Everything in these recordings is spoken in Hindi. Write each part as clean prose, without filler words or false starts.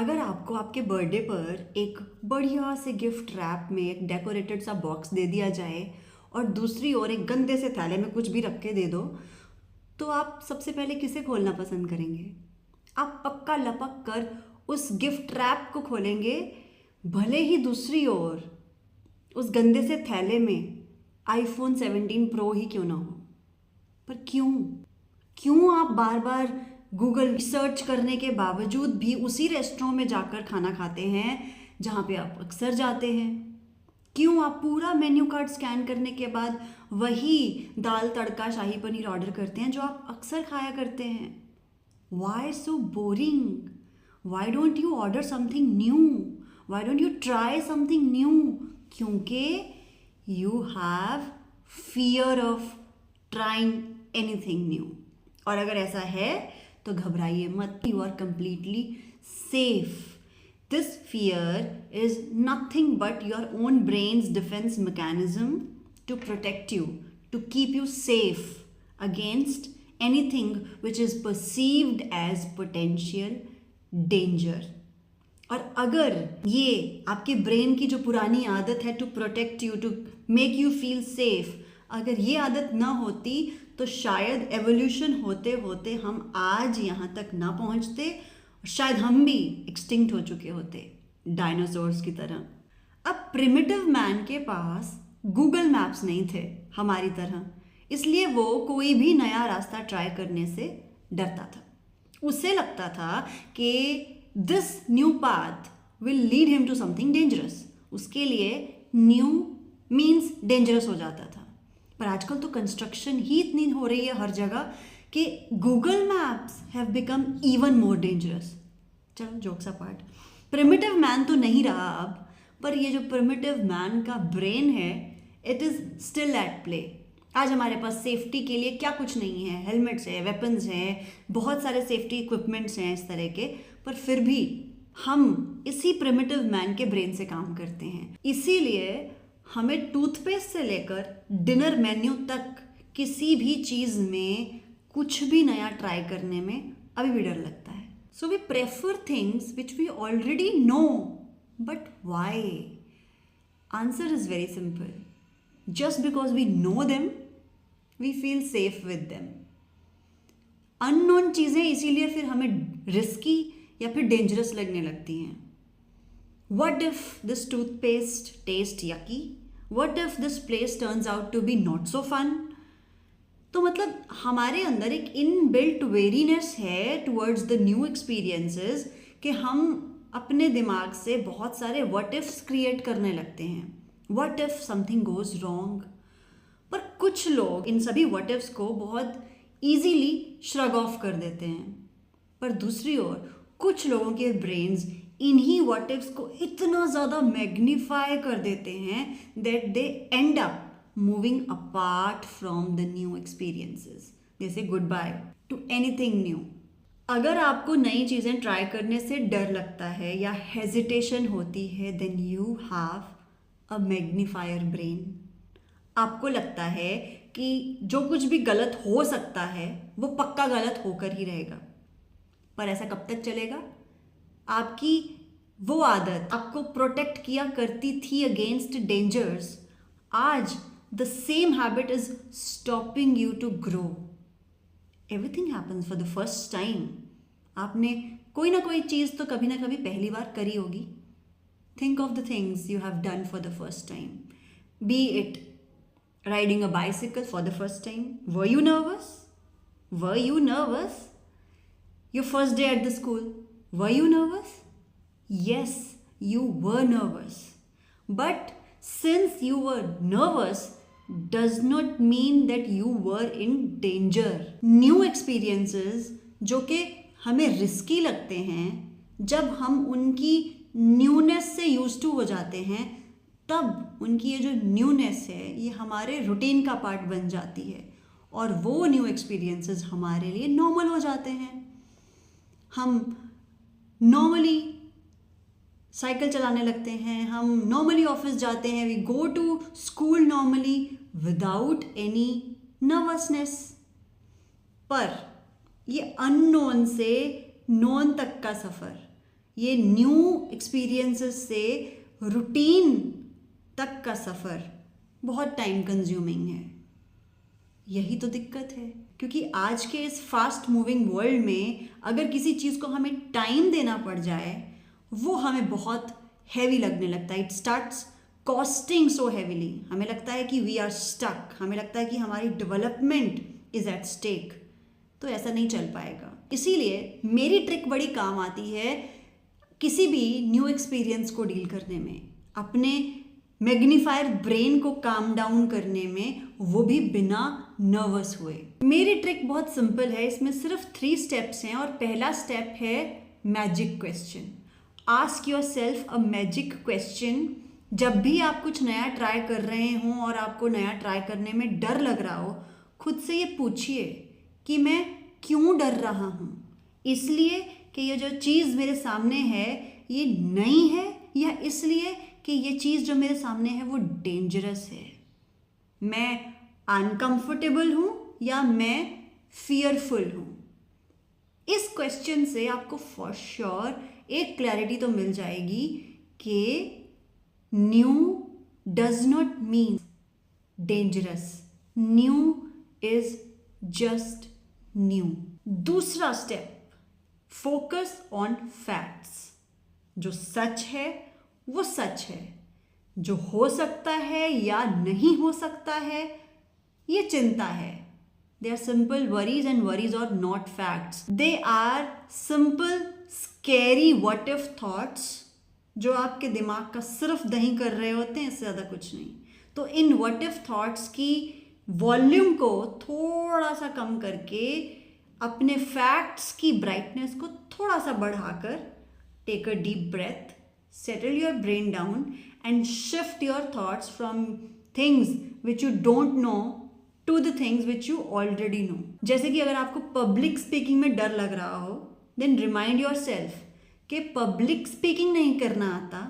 अगर आपको आपके बर्थडे पर एक बढ़िया से गिफ्ट रैप में एक डेकोरेटेड सा बॉक्स दे दिया जाए और दूसरी ओर एक गंदे से थैले में कुछ भी रख के दे दो, तो आप सबसे पहले किसे खोलना पसंद करेंगे? आप पक्का लपक कर उस गिफ्ट रैप को खोलेंगे, भले ही दूसरी ओर उस गंदे से थैले में आईफोन 17 प्रो ही क्यों ना हो। पर क्यों क्यों आप बार बार गूगल सर्च करने के बावजूद भी उसी रेस्टोरेंट में जाकर खाना खाते हैं जहाँ पे आप अक्सर जाते हैं? क्यों आप पूरा मेन्यू कार्ड स्कैन करने के बाद वही दाल तड़का शाही पनीर ऑर्डर करते हैं जो आप अक्सर खाया करते हैं? Why so boring? Why don't you order something new? Why don't you try something new? क्योंकि you have fear of trying anything new. और अगर ऐसा है तो घबराइए मत, you are completely safe. This fear is nothing but your own brain's defense mechanism to protect you, to keep you safe against anything which is perceived as potential danger. और अगर ये आपके ब्रेन की जो पुरानी आदत है to protect you, to make you feel safe, अगर ये आदत ना होती तो शायद एवोल्यूशन होते होते हम आज यहाँ तक ना पहुँचते, शायद हम भी एक्सटिंक्ट हो चुके होते डायनासोर्स की तरह। अब प्रिमिटिव मैन के पास गूगल मैप्स नहीं थे हमारी तरह, इसलिए वो कोई भी नया रास्ता ट्राई करने से डरता था। उसे लगता था कि this new path will lead him to something dangerous. उसके लिए न्यू मीन्स डेंजरस हो जाता था। पर आजकल तो कंस्ट्रक्शन ही इतनी हो रही है हर जगह कि Google maps have become even more dangerous. चलो जोक्स अपार्ट, प्रिमिटिव मैन तो नहीं रहा अब, पर ये जो प्रिमिटिव मैन का ब्रेन है it is still at play. आज हमारे पास सेफ्टी के लिए क्या कुछ नहीं है, हेलमेट्स है, वेपन्स हैं, बहुत सारे सेफ्टी इक्विपमेंट्स हैं इस तरह के, पर फिर भी हम इसी प्रिमिटिव मैन के ब्रेन से काम करते हैं। इसीलिए हमें टूथपेस्ट से लेकर डिनर मेन्यू तक किसी भी चीज़ में कुछ भी नया ट्राई करने में अभी भी डर लगता है। So we prefer things which we already know, but why? Answer is very simple, just because we know them we feel safe with them. Unknown चीज़ें इसीलिए फिर हमें रिस्की या फिर डेंजरस लगने लगती हैं। What if this toothpaste taste yucky? What if this place turns out to be not so fun? तो मतलब हमारे अंदर एक इनबिल्ट वेरीनेस है टुवर्ड्स द न्यू एक्सपीरियंसेस कि हम अपने दिमाग से बहुत सारे व्हाट इफ्स क्रिएट करने लगते हैं। What if something goes wrong? पर कुछ लोग इन सभी व्हाट इफ्स को बहुत इजीली श्रग ऑफ कर देते हैं, पर दूसरी ओर कुछ लोगों के ब्रेन्स इन्हीं व्हाट इफ्स को इतना ज़्यादा मैग्नीफाई कर देते हैं that they and up moving apart from the new experiences. They say goodbye to anything new. अगर आपको नई चीज़ें ट्राई करने से डर लगता है या हेजिटेशन होती है, then you have a magnifier brain. आपको लगता है कि जो कुछ भी गलत हो सकता है वो पक्का गलत होकर ही रहेगा। पर ऐसा कब तक चलेगा? आपकी वो आदत आपको प्रोटेक्ट किया करती थी अगेंस्ट डेंजर्स, आज the same habit is stopping you to grow. Everything happens for the first time. आपने कोई ना कोई चीज़ तो कभी ना कभी पहली बार करी होगी. Think of the things you have done for the first time. Be it riding a bicycle for the first time. Were you nervous? Were you nervous? Your first day at the school. Were you nervous? Yes, you were nervous. But since you were nervous, does not mean that you were in danger. New experiences जो कि हमें रिस्की लगते हैं, जब हम उनकी न्यूनेस से यूज टू हो जाते हैं, तब उनकी ये जो न्यूनेस है ये हमारे रूटीन का पार्ट बन जाती है और वो न्यू एक्सपीरियंसेस हमारे लिए नॉर्मल हो जाते हैं। हम नॉर्मली साइकिल चलाने लगते हैं, हम नॉर्मली ऑफिस जाते हैं, we go to school normally without any nervousness. पर ये अननोन से नोन तक का सफ़र, ये न्यू एक्सपीरियंसेस से रूटीन तक का सफ़र बहुत टाइम कंज्यूमिंग है। यही तो दिक्कत है, क्योंकि आज के इस फास्ट मूविंग वर्ल्ड में अगर किसी चीज़ को हमें टाइम देना पड़ जाए वो हमें बहुत हैवी लगने लगता है। It starts costing so heavily. हमें लगता है कि वी आर स्टक, हमें लगता है कि हमारी डेवलपमेंट इज़ एट स्टेक। तो ऐसा नहीं चल पाएगा। इसीलिए मेरी ट्रिक बड़ी काम आती है किसी भी न्यू एक्सपीरियंस को डील करने में, अपने मैग्नीफायर ब्रेन को काम डाउन करने में, वो भी बिना नर्वस हुए। मेरी ट्रिक बहुत सिंपल है, इसमें सिर्फ 3 स्टेप्स हैं। और पहला स्टेप है magic question. Ask your self a magic question. जब भी आप कुछ नया ट्राई कर रहे हों और आपको नया ट्राई करने में डर लग रहा हो, खुद से ये पूछिए कि मैं क्यों डर रहा हूँ। इसलिए कि ये जो चीज़ मेरे सामने है ये नई है, या इसलिए कि ये चीज़ जो मेरे सामने है वो डेंजरस है। मैं अनकंफर्टेबल हूँ या मैं फियरफुल हूँ। इस क्वेश्चन से आपको फॉर श्योर एक क्लैरिटी तो मिल जाएगी कि new does not mean dangerous. New is just new. दूसरा स्टेप, फोकस ऑन फैक्ट्स। जो सच है वो सच है, जो हो सकता है या नहीं हो सकता है ये चिंता है। They are simple worries, and worries are not facts. They are simple, scary what if thoughts जो आपके दिमाग का सिर्फ दही कर रहे होते हैं, इससे ज़्यादा कुछ नहीं। तो इन what if thoughts की वॉल्यूम को थोड़ा सा कम करके अपने फैक्ट्स की ब्राइटनेस को थोड़ा सा बढ़ाकर take a deep breath, settle your brain down and shift your thoughts from things which you don't know to the things which you already know. जैसे कि अगर आपको पब्लिक स्पीकिंग में डर लग रहा हो, देन रिमाइंड योर सेल्फ कि पब्लिक स्पीकिंग नहीं करना आता,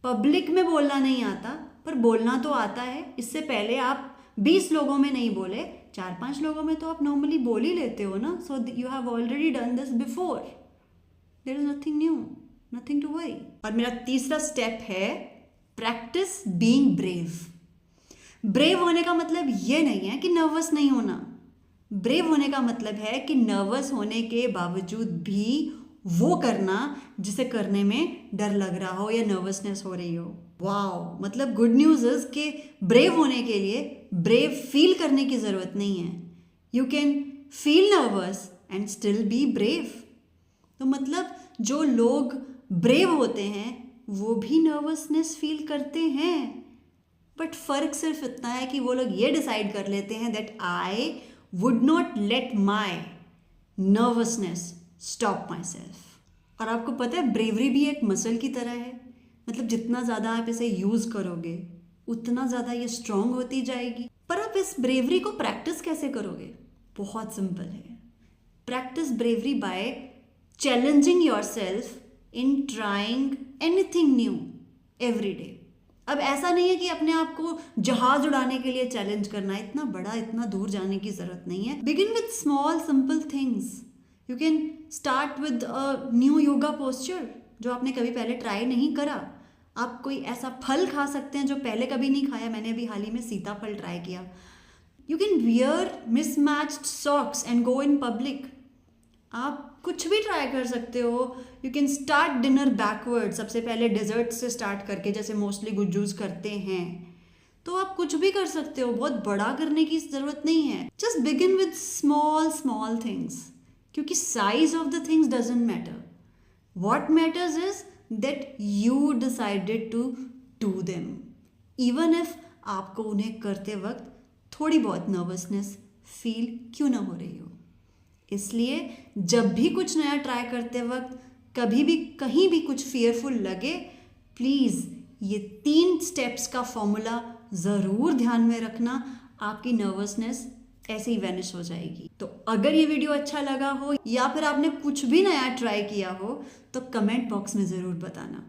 पब्लिक में बोलना नहीं आता, पर बोलना तो आता है। इससे पहले आप 20 लोगों में नहीं बोले, 4-5 लोगों में तो आप नॉर्मली बोल ही लेते हो ना। So you have already done this before. There is nothing new, nothing to worry. और मेरा तीसरा स्टेप है प्रैक्टिस बीइंग ब्रेव। ब्रेव होने का मतलब ये नहीं है कि नर्वस नहीं होना। ब्रेव होने का मतलब है कि नर्वस होने के बावजूद भी वो करना जिसे करने में डर लग रहा हो या नर्वसनेस हो रही हो। वाओ, मतलब गुड न्यूज़ इज कि ब्रेव होने के लिए ब्रेव फील करने की ज़रूरत नहीं है। You can feel nervous and still be brave. तो मतलब जो लोग ब्रेव होते हैं वो भी नर्वसनेस फील करते हैं, बट फ़र्क सिर्फ इतना है कि वो लोग ये डिसाइड कर लेते हैं that I would not let my nervousness stop my self. और आपको पता है ब्रेवरी भी एक मसल की तरह है। मतलब जितना ज़्यादा आप इसे यूज़ करोगे उतना ज़्यादा ये स्ट्रॉन्ग होती जाएगी। पर आप इस ब्रेवरी को प्रैक्टिस कैसे करोगे? बहुत सिंपल है। Practice bravery by challenging yourself in trying anything new every day. अब ऐसा नहीं है कि अपने आप को जहाज उड़ाने के लिए चैलेंज करना है, इतना बड़ा, इतना दूर जाने की जरूरत नहीं है। Begin with small simple things. You can start with a new yoga posture जो आपने कभी पहले ट्राई नहीं करा। आप कोई ऐसा फल खा सकते हैं जो पहले कभी नहीं खाया। मैंने अभी हाल ही में सीताफल ट्राई किया। You can wear mismatched socks and go in public. आप कुछ भी ट्राई कर सकते हो। You can start dinner backward, सबसे पहले डिजर्ट से स्टार्ट करके, जैसे मोस्टली गुज्जूस करते हैं। तो आप कुछ भी कर सकते हो, बहुत बड़ा करने की ज़रूरत नहीं है। Just begin with small small things, क्योंकि size of the things doesn't matter. What matters is that you decided to do them, even if आपको उन्हें करते वक्त थोड़ी बहुत नर्वसनेस फील क्यों ना हो रही हो। इसलिए जब भी कुछ नया ट्राई करते वक्त कभी भी कहीं भी कुछ फियरफुल लगे, प्लीज़ ये 3 स्टेप्स का फॉर्मूला ज़रूर ध्यान में रखना। आपकी नर्वसनेस ऐसे ही वैनिश हो जाएगी। तो अगर ये वीडियो अच्छा लगा हो या फिर आपने कुछ भी नया ट्राई किया हो तो कमेंट बॉक्स में ज़रूर बताना।